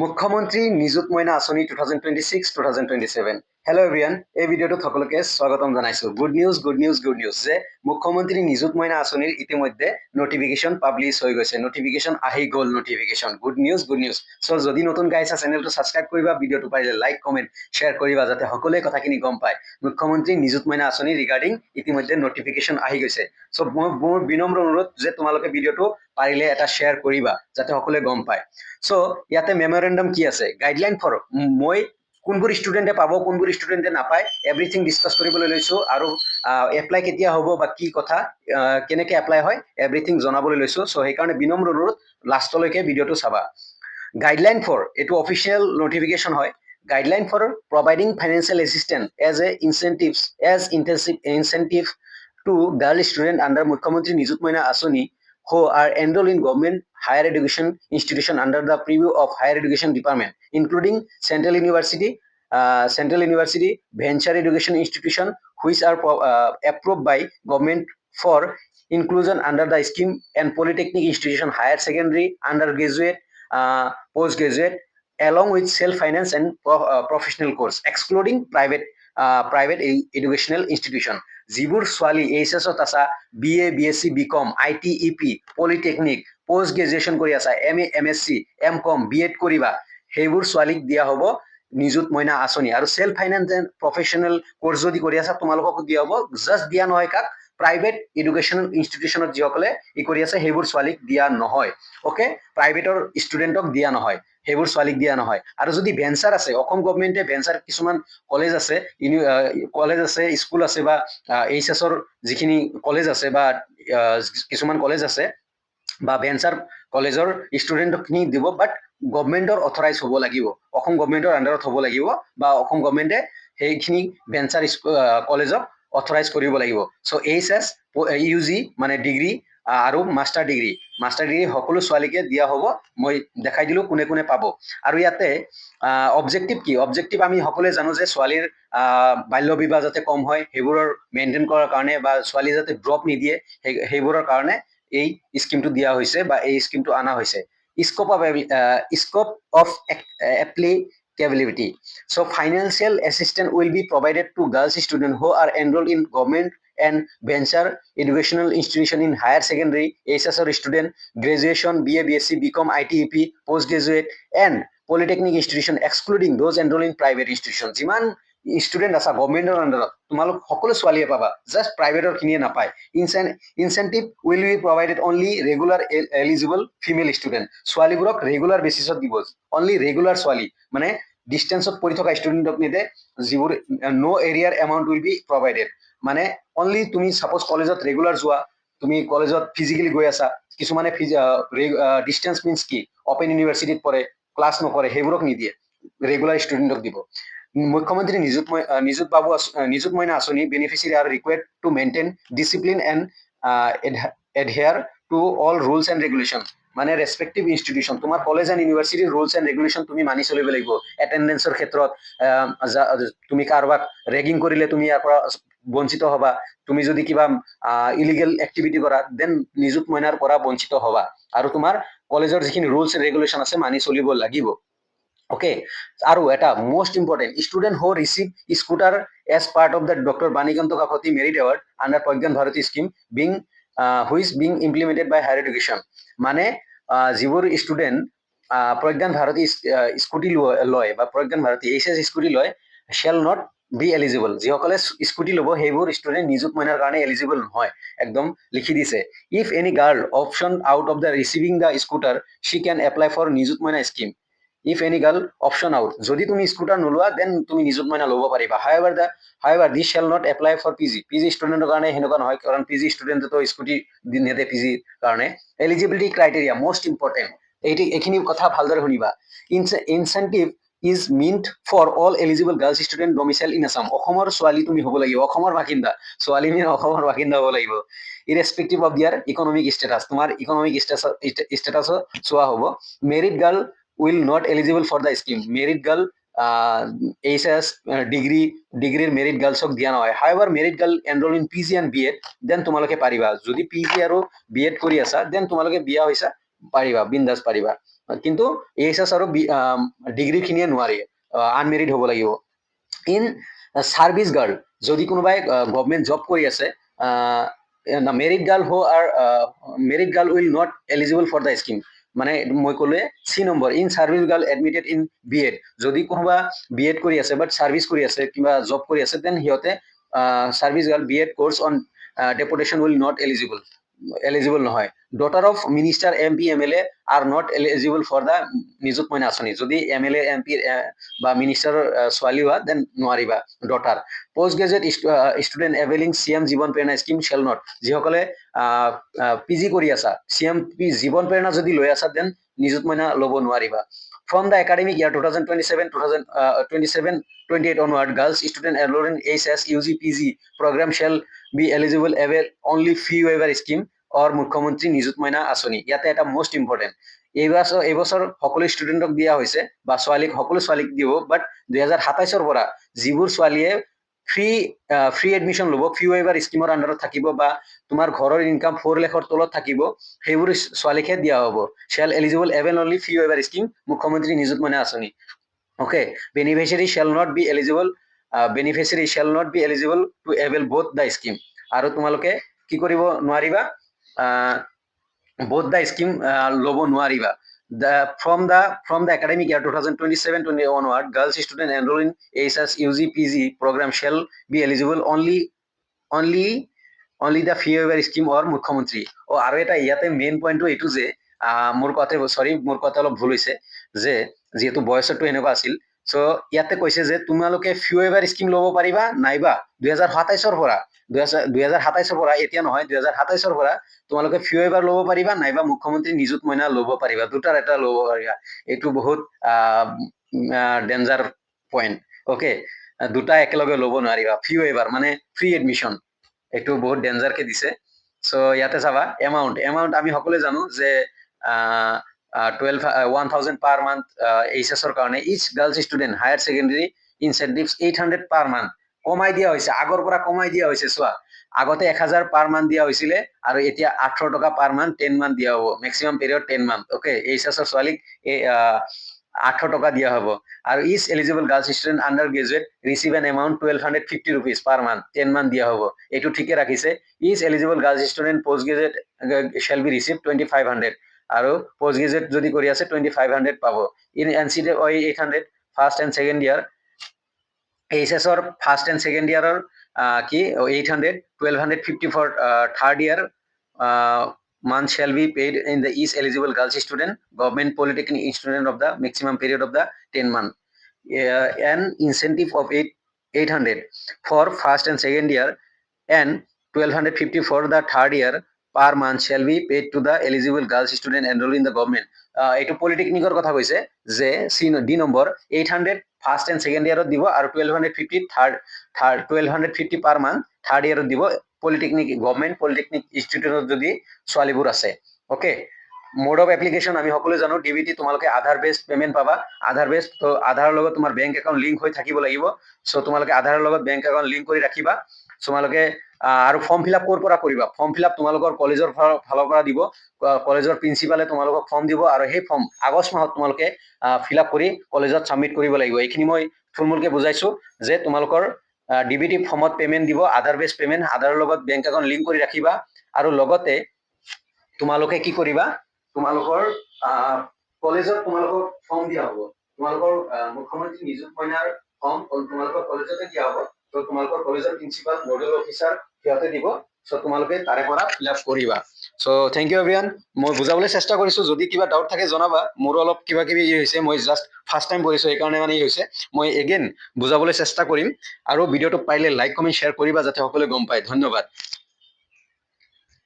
মুখ্যমন্ত্ৰী নিযুত মইনা আঁচনি 2026-2027। Hello' everyone, এই ভিডিঅ'টোত সকলোকে স্বাগতম জনাইছোঁ। গুড নিউজ যে মুখ্যমন্ত্ৰী নিযুত মইনা আঁচনিৰ ইতিমধ্যে নটিফিকেশ্যন পাব্লিছ হৈ গৈছে। নটিফিকেশ্যন আহি গ'ল। Good news. চ' যদি নতুন গাইজ আছে চেনেলটো ছাবস্ক্ৰাইব কৰিবা, ভিডিঅ'টো পাৰিলে লাইক কমেণ্ট শ্বেয়াৰ কৰিবা যাতে সকলোৱে কথাখিনি গম পায়। মুখ্যমন্ত্ৰী নিযুত মইনা আঁচনি ৰিগাৰ্ডিং ইতিমধ্যে নটিফিকেশ্যন আহি গৈছে। চ' মোৰ বিনম্ৰ অনুৰোধ যে তোমালোকে ভিডিঅ'টো পাৰিলে এটা শ্বেয়াৰ কৰিবা যাতে সকলোৱে গম পায়। চ' ইয়াতে মেমৰেণ্ডাম কি আছে, গাইডলাইন ফৰ মই কোনবোৰ ষ্টুডেণ্টে পাব, কোনবোৰ ষ্টুডেণ্টে নাপায়, এভৰিথিং ডিছকাছ কৰিবলৈ লৈছোঁ। আৰু এপ্লাই কেতিয়া হ'ব বা কি কথা, কেনেকৈ এপ্লাই হয়, এভৰিথিং জনাবলৈ লৈছোঁ। চ' সেইকাৰণে বিনম্ৰ অনুৰোধ লাষ্টলৈকে ভিডিঅ'টো চাবা। গাইডলাইন ফৰ এইটো অফিচিয়েল নটিফিকেশ্যন হয়। Guideline for providing financial assistance incentive to girl student under মুখ্যমন্ত্ৰী নিযুত মইনা আঁচনি who are enrolled in government higher education institution under the purview of higher education department, including central university, venture education institution, which are approved by government for inclusion under the scheme, and polytechnic institution, higher secondary, undergraduate, postgraduate, along with self-finance and professional course, excluding private educational institution. যিবোৰ ছোৱালী এইচএছত আছা, BA, BSc, BCom, IT, EP, polytechnic, post graduation কৰি আছা, MA, MSc, MCom, B.Ed কৰিবা, সেইবোৰ ছোৱালীক দিয়া হ'ব নিযুত মইনা আঁচনি। আৰু self finance and professional course যদি কৰি আছা তোমালোককো দিয়া হ'ব। জাষ্ট দিয়া নহয় কাক, প্ৰাইভেট এডুকেশ্যনেল ইনষ্টিটিউশ্যনত যিসকলে কৰি আছে সেইবোৰ ছোৱালীক দিয়া নহয়। অ'কে, প্ৰাইভেটৰ ষ্টুডেণ্টক দিয়া নহয়, সেইবোৰ ছোৱালীক দিয়া নহয়। আৰু যদি ভেঞ্চাৰ আছে, অসম গভৰ্ণমেণ্টে ভেঞ্চাৰ কিছুমান কলেজ আছে, স্কুল আছে, বা এইচএছৰ যিখিনি কলেজ আছে বা কিছুমান কলেজ আছে বা ভেঞ্চাৰ কলেজৰ ষ্টুডেণ্টখিনি দিব, বাট গভৰ্ণমেণ্টৰ অথৰাইজ হ'ব লাগিব, অসম গভৰ্ণমেণ্টৰ আণ্ডাৰত হ'ব লাগিব, বা অসম গভৰ্ণমেণ্টে সেইখিনি ভেঞ্চাৰ কলেজক অথৰাইজ কৰিব লাগিব। চ' এইচএছ, UG মানে ডিগ্ৰী আৰু মাষ্টাৰ ডিগ্ৰী সকলো ছোৱালীকে দিয়া হ'ব। মই দেখাই দিলোঁ কোনে কোনে পাব। আৰু ইয়াতে অবজেক্টিভ কি, অবজেক্টিভ আমি সকলোৱে জানো যে ছোৱালীৰ বাল্য বিবাহ যাতে কম হয় সেইবোৰৰ মেইনটেইন কৰাৰ কাৰণে, বা ছোৱালী যাতে ড্ৰপ নিদিয়ে সেইবোৰৰ কাৰণে এই স্কিমটো দিয়া হৈছে বা এই স্কিমটো অনা হৈছে। Scope of applicability. So financial assistance will be provided to girls students who are enrolled in government and venture educational institution in higher secondary, HSR student, graduation, BA, BSc, BCom, IT, EP, postgraduate, and polytechnic institution, excluding those enrolled in private institution. যিমান student আছা গভৰ্ণমেণ্টৰ আণ্ডাৰত তোমালোক সকলো ছোৱালীয়ে পাবা, just প্ৰাইভেটৰ খিনিয়ে নাপায়। Incentive will be provided only regular eligible female student. ছোৱালীবোৰক ৰেগুলাৰ বেচিছত দিব, অনলি ৰেগুলাৰ ছোৱালী, মানে ডিষ্টেঞ্চত পঢ়ি থকা ষ্টুডেণ্টক নিদে। যিবোৰ ন' এৰিয়াৰ এমাউণ্ট উইল বি প্ৰভাইডেড, মানে অনলি তুমি ছাপ'জ কলেজত ৰেগুলাৰ যোৱা, তুমি কলেজত ফিজিকেলি গৈ আছা, কিছুমানে ডিষ্টেঞ্চ মিনছ কি, অপেন ইউনিভাৰ্চিটিত পঢ়ে, ক্লাছ নকৰে, সেইবোৰক নিদিয়ে, ৰেগুলাৰ ষ্টুডেণ্টক দিব। মুখ্যমন্ত্ৰী নিযুত মইনা আঁচনি beneficiary are required to maintain discipline and adhere to all rules and regulations, মানে ৰেসপেক্টিভ ইনষ্টিটিউশ্যন, তোমাৰ কলেজ এণ্ড ইউনিভাৰ্চিটিৰ ৰুলছ এণ্ড ৰেগুলেশ্যন তুমি মানি চলিব লাগিব। এটেণ্ডেঞ্চৰ ক্ষেত্ৰত তুমি কাৰোবাক ৰেগিং কৰিলে তুমি ইয়াৰ পৰা বঞ্চিত হবা, তুমি যদি কিবা ইলিগেল এক্টিভিটি কৰা দেন নিযুত মইনাৰ পৰা বঞ্চিত হবা। আৰু তোমাৰ কলেজৰ যিখিনি ৰুলছ এণ্ড ৰেগুলেশ্যন আছে মানি চলিব লাগিব। ওকে, আৰু এটা most important, student who receive scooter as part of the doctor Banikanta Kakati merit award under Pragyan Bharati scheme which being implemented by higher education, মানে যিবোৰ ষ্টুডেণ্ট প্ৰজ্ঞান ভাৰতী স্কুটি লয় বা প্ৰজ্ঞান ভাৰতী HS স্কুটি লয়, শ্বেল নট বি এলিজিবল। যিসকলে স্কুটি ল'ব সেইবোৰ ষ্টুডেণ্ট নিযুত মইনাৰ কাৰণে এলিজিবল নহয়, একদম লিখি দিছে। If any girl option out of the receiving the scooter she can apply for Nijut Moina scheme. If any girl option out, যদি তুমি স্কুটাৰ নোলোৱা দেন তুমি নিযুত মইনা ল'ব পাৰিবা। However this shall not apply for PG ষ্টুডেণ্টৰ কাৰণে সেনেকুৱা নহয়, কাৰণ PG ষ্টুডেণ্টেতো স্কুটি নেদে PG কাৰণে। এলিজিবিলিটি ক্ৰাইটেৰিয়া মোষ্ট ইম্পৰ্টেণ্ট, এইখিনি কথা ভালদৰে শুনিবা। Incentive is meant for all eligible girls student domicile in Assam. অসমৰ ছোৱালী তুমি হ'ব লাগিব, অসমৰ বাসিন্দা, ছোৱালী অসমৰ বাসিন্দা হ'ব লাগিব। ইৰেছপেক্টিভ অফ দিয়াৰ ইকনমিক ষ্টেটাছ, তোমাৰ ইকনমিক ষ্টেটাছো চোৱা হ'ব। Married girl will not eligible for the scheme. Married girl HS ডিগ্ৰীৰ মেৰিড গাৰ্লছক দিয়া নহয়। However, married girl enroll in PG and B.Ed then তোমালোকে পাৰিবা। যদি PG আৰু B.Ed কৰি আছা দেন তোমালোকে বিয়া হৈছা পাৰিবা, বিন্দাছ পাৰিবা। কিন্তু এইচএছ আৰু ডিগ্ৰীখিনিয়ে নোৱাৰি, আনমেৰিড হ'ব লাগিব। ইন সাৰ্ভিস গাৰ্ল, যদি কোনোবাই গভৰ্নমেন্ট জব কৰি আছে, married girl who are married girl will not eligible for the scheme. মানে মই ক'লোৱে C number, in service girl admitted in B Ed, যদি কোনোবা বিএড কৰি আছে বাট সাৰ্ভিস কৰি আছে, কিবা জব কৰি আছে, দেন সিহঁতে service girl B Ed course on deputation will not eligible নহয়। Daughter of minister MP MLA are not eligible for the Nijut Moina আঁচনি। যদি MLA MP বা মিনিষ্টাৰৰ ছোৱালী হোৱা দেন নোৱাৰিবা daughter. Post graduate student availing CM Jibon Prerona scheme shall not, যিসকলে PG কৰি আছা, CM জীৱন প্ৰেৰণা যদি লৈ আছা দেন নিযুত মইনা ল'ব নোৱাৰিবা। From the academic year 2027-28 onward, girls student enrolled in HS, UG, PG program shall be eligible avail only fee waiver scheme or মুখ্যমন্ত্ৰী নিযুত মইনা আঁচনি। ইয়াতে এটা মোষ্ট ইম্পৰ্টেণ্ট, এইবছৰ সকলো ষ্টুডেণ্টক দিয়া হৈছে বা সকলো ছোৱালীক দিব, বাট 2027 পৰা যিবোৰ ছোৱালীয়ে ফ্ৰী এডমিশ্যন ল'ব, ফি ৱেইভাৰ স্কিমৰ আণ্ডাৰত থাকিব বা তোমাৰ ঘৰৰ ইনকাম 4 লাখৰ তলত থাকিব, সেইবোৰ ছোৱালীকহে দিয়া হ'ব। Shell eligible evil only fee waiver scheme, মুখ্যমন্ত্ৰী নিযুত মইনা আঁচনি। Okay, beneficiary shell not be eligible to evil both the scheme. আৰু তোমালোকে কি কৰিব নোৱাৰিবা, both the scheme ল'ব নোৱাৰিবা। From the academic year 2027-28 onward, girls student enrolled in HS, UG, PG program shall be eligible only the fee waiver scheme or মুখ্যমন্ত্ৰী। আৰু এটা ইয়াতে মেইন পইণ্টটো এইটো যে মোৰ কথা অলপ ভুল হৈছে, যে যিহেতু বয়সটো এনেকুৱা আছিল, চ' ইয়াতে কৈছে যে তোমালোকে ফি ৱেইভাৰ স্কিম ল'ব পাৰিবা নাইবা 2027 পৰা, 2027 পৰা, এতিয়া নহয়, 2027 পৰা তোমালোকে ফি ৱেইভাৰ ল'ব পাৰিবা নাইবা মুখ্যমন্ত্ৰী নিযুত মইনা ল'ব পাৰিবা, দুটাৰ এটা ল'ব পাৰিবা। এইটো বহুত ডেঞ্জাৰ পইণ্ট। অ'কে, দুটা একেলগে ল'ব নোৱাৰিবা। ফি ৱেইভাৰ মানে ফ্ৰী এডমিশ্যন, এইটো বহুত ডেঞ্জাৰকে দিছে। চ' ইয়াতে চাবা এমাউণ্ট আমি সকলোৱে জানো যে 1,000 পাৰ মান্থ এইচএছৰ কাৰণে। Each girls student higher secondary incentives 800 per month কমাই দিয়া হৈছে, আগৰ পৰা কমাই দিয়া হৈছে। চোৱা, আগতে 1000 পাৰ মান্থ দিয়া হৈছিলে আৰু এতিয়া 800 টকা পাৰ মান্থ 10 মান্থ দিয়া হ'ব, মেক্সিমাম পিৰিয়ড 10 মান্থ। অ'কে, এইচএছৰ ছোৱালীক 800 টকা দিয়া হ'ব। আৰু each eligible girls student under graduate receive an amount 1250 rupees per month 10 month দিয়া হ'ব। এইটো ঠিকে ৰাখিছে। Each eligible girls student post graduate shall be receive 2500, আৰু পষ্ট গ্ৰেজুৱেট যদি কৰি আছে 2500 পাব। In NCT 800 first and second year, এইচএছৰ ফাৰ্ষ্ট এণ্ড ছেকেণ্ড ইয়াৰৰ কি 800, 1250 for third year month shall be paid in the each eligible girls student government polytechnic student of the maximum period of the 10 month. An incentive of 800 for first and second year and 1250 for the third year per month shall be paid to the eligible girls student enrolled in the government. এইটো পলিটেকনিকৰ কথা কৈছে যে D number 800 first and second ইয়াৰত দিব আৰু 1250 per month third ইয়াৰত দিব, government polytechnic ইনষ্টিটিউটত যদি ছোৱালীবোৰ আছে। অ'কে, মোড অফ এপ্লিকেশ্যন আমি সকলোৱে জানো, DBT তোমালোকে আধাৰ বেছড পেমেণ্ট পাবা। আধাৰ বেছড, তো আধাৰৰ লগত তোমাৰ বেংক একাউণ্ট লিংক হৈ থাকিব লাগিব। চ' তোমালোকে আধাৰৰ লগত বেংক একাউণ্ট লিংক কৰি ৰাখিবা। তোমালোকে আৰু ফৰ্ম ফিল আপ ক'ৰ পৰা কৰিবা? ফৰ্ম ফিল আপ তোমালোকৰ কলেজৰ ফালৰ পৰা দিব, কলেজৰ প্ৰিন্সিপালে তোমালোকক ফৰ্ম দিব আৰু সেই ফৰ্ম আগষ্ট মাহত তোমালোকে ফিল আপ কৰি কলেজত ছাবমিট কৰিব লাগিব। এইখিনি মই থুলমূলকৈ বুজাইছো যে তোমালোকৰ DBT ফৰ্মত পেমেণ্ট দিব, আধাৰ বেছড পেমেণ্ট, আধাৰৰ লগত বেংক একাউণ্ট লিংক কৰি ৰাখিবা। আৰু লগতে তোমালোকে কি কৰিবা, তোমালোকৰ কলেজত তোমালোকৰ ফৰ্ম দিয়া হ'ব, তোমালোকৰ মুখ্যমন্ত্ৰী নিযুত মইনাৰ ফৰ্ম তোমালোকৰ কলেজতে দিয়া হ'ব। তো তোমালোকৰ কলেজৰ প্ৰিন্সিপাল, নোডেল অফিচাৰ সিহঁতে দিব। চ' তোমালোকে তাৰে পৰা ফিল আপ কৰিবা। চ' থেংক ইউ এভৰিৱান। মই বুজাবলৈ চেষ্টা কৰিছোঁ, যদি কিবা ডাউট থাকে জনাবা। মোৰো অলপ কিবা কিবি হৈছে, মই জাষ্ট ফাৰ্ষ্ট টাইম কৰিছোঁ, সেইকাৰণে মানে হৈছে। মই এগেইন বুজাবলৈ চেষ্টা কৰিম। আৰু ভিডিঅ'টো পাৰিলে লাইক কমেণ্ট শ্বেয়াৰ কৰিবা যাতে সকলোৱে গম পায়। ধন্যবাদ।